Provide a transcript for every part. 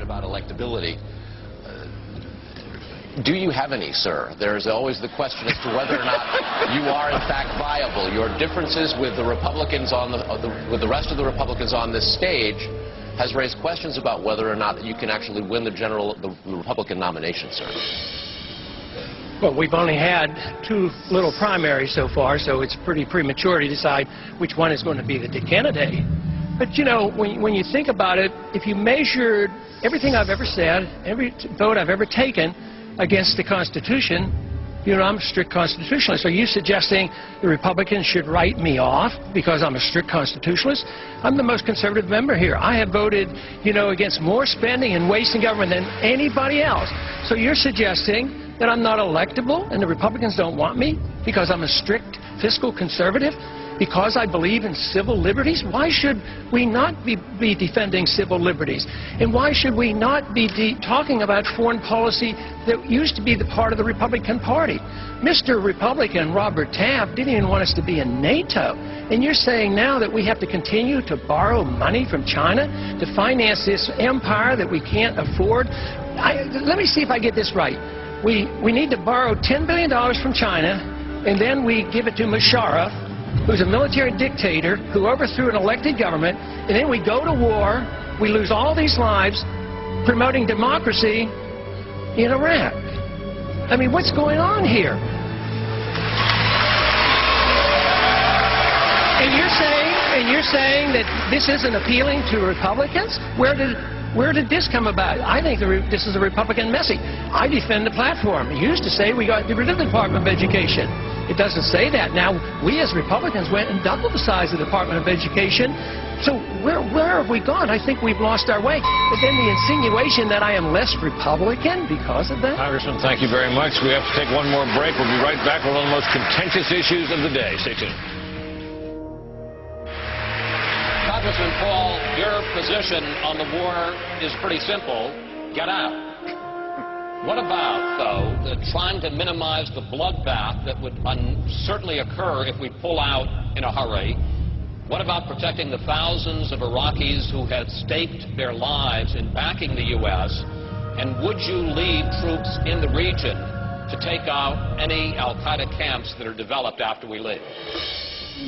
about electability. Do you have any, sir? There's always the question as to whether or not you are in fact viable. Your differences with the Republicans with the rest of the Republicans on this stage has raised questions about whether or not you can actually win the Republican nomination, sir. Well, we've only had 2 little primaries so far, so it's pretty premature to decide which one is going to be the candidate. But, you know, when you think about it, if you measured everything I've ever said, every vote I've ever taken against the Constitution, you know, I'm a strict constitutionalist. Are you suggesting the Republicans should write me off because I'm a strict constitutionalist? I'm the most conservative member here. I have voted, you know, against more spending and wasting government than anybody else. So you're suggesting that I'm not electable and the Republicans don't want me because I'm a strict fiscal conservative? Because I believe in civil liberties? Why should we not be defending civil liberties? And why should we not be talking about foreign policy that used to be the part of the Republican Party? Mr. Republican Robert Taft didn't even want us to be in NATO. And you're saying now that we have to continue to borrow money from China to finance this empire that we can't afford? Let me see if I get this right. We need to borrow $10 billion from China, and then we give it to Musharraf, who's a military dictator who overthrew an elected government, and then we go to war, we lose all these lives promoting democracy in Iraq. I mean, what's going on here? And you're saying that this isn't appealing to Republicans? Where did this come about? I think this is a Republican message. I defend the platform. It used to say we got rid of the Department of Education. It doesn't say that. Now, we as Republicans went and doubled the size of the Department of Education. So where have we gone? I think we've lost our way. But then the insinuation that I am less Republican because of that? Congressman, thank you very much. We have to take one more break. We'll be right back with one of the most contentious issues of the day. Stay tuned. Congressman Paul, your position on the war is pretty simple. Get out. What about, though, trying to minimize the bloodbath that would certainly occur if we pull out in a hurry? What about protecting the thousands of Iraqis who have staked their lives in backing the U.S.? And would you lead troops in the region to take out any al-Qaeda camps that are developed after we leave?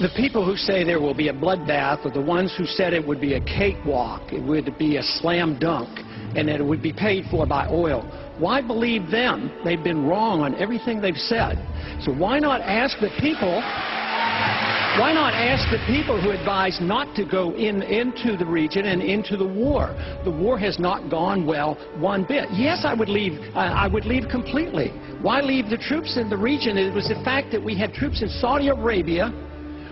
The people who say there will be a bloodbath are the ones who said it would be a cakewalk, it would be a slam dunk, and that it would be paid for by oil. Why believe them? They've been wrong on everything they've said. So why not ask the people? Why not ask the people who advise not to go into the region and into the war? The war has not gone well one bit. Yes, I would leave completely. Why leave the troops in the region? It was the fact that we had troops in Saudi Arabia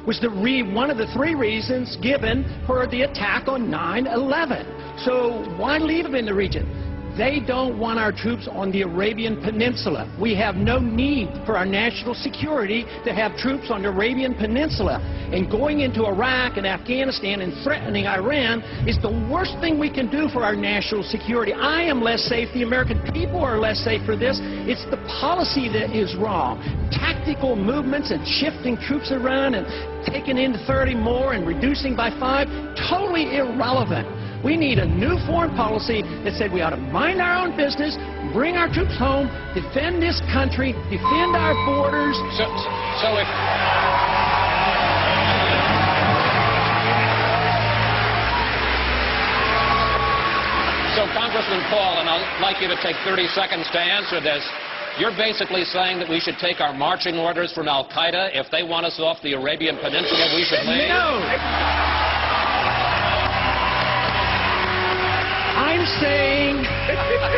was one of the 3 reasons given for the attack on 9/11. So why leave them in the region? They don't want our troops on the Arabian Peninsula. We have no need for our national security to have troops on the Arabian Peninsula. And going into Iraq and Afghanistan and threatening Iran is the worst thing we can do for our national security. I am less safe. The American people are less safe for this. It's the policy that is wrong. Tactical movements and shifting troops around and taking in 30 more and reducing by 5, totally irrelevant. We need a new foreign policy that said we ought to mind our own business, bring our troops home, defend this country, defend our borders. So, Congressman Paul, and I'd like you to take 30 seconds to answer this. You're basically saying that we should take our marching orders from al-Qaeda. If they want us off the Arabian Peninsula, we should leave? No!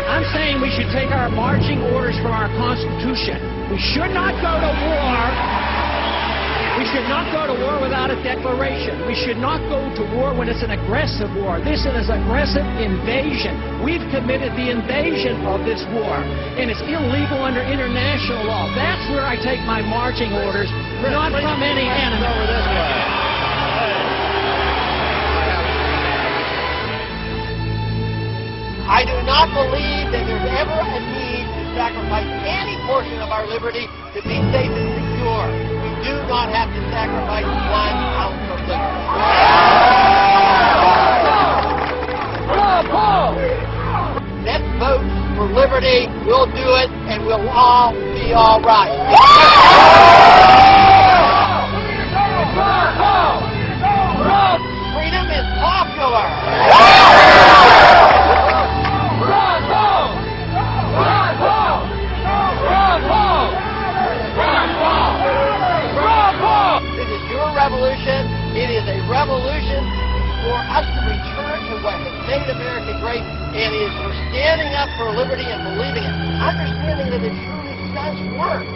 I'm saying we should take our marching orders from our Constitution. We should not go to war. We should not go to war without a declaration. We should not go to war when it's an aggressive war. This is an aggressive invasion. We've committed the invasion of this war, and it's illegal under international law. That's where I take my marching orders, not from any enemy. Over this way. I do not believe that there's ever a need to sacrifice any portion of our liberty to be safe and secure. We do not have to sacrifice 1 ounce of liberty. Bravo! for liberty, we'll do it, and we'll all be all right. Freedom is popular. This is your revolution. It is a revolution for us to return to what has made America great, and it is for standing up for liberty and believing it, understanding that it truly does work.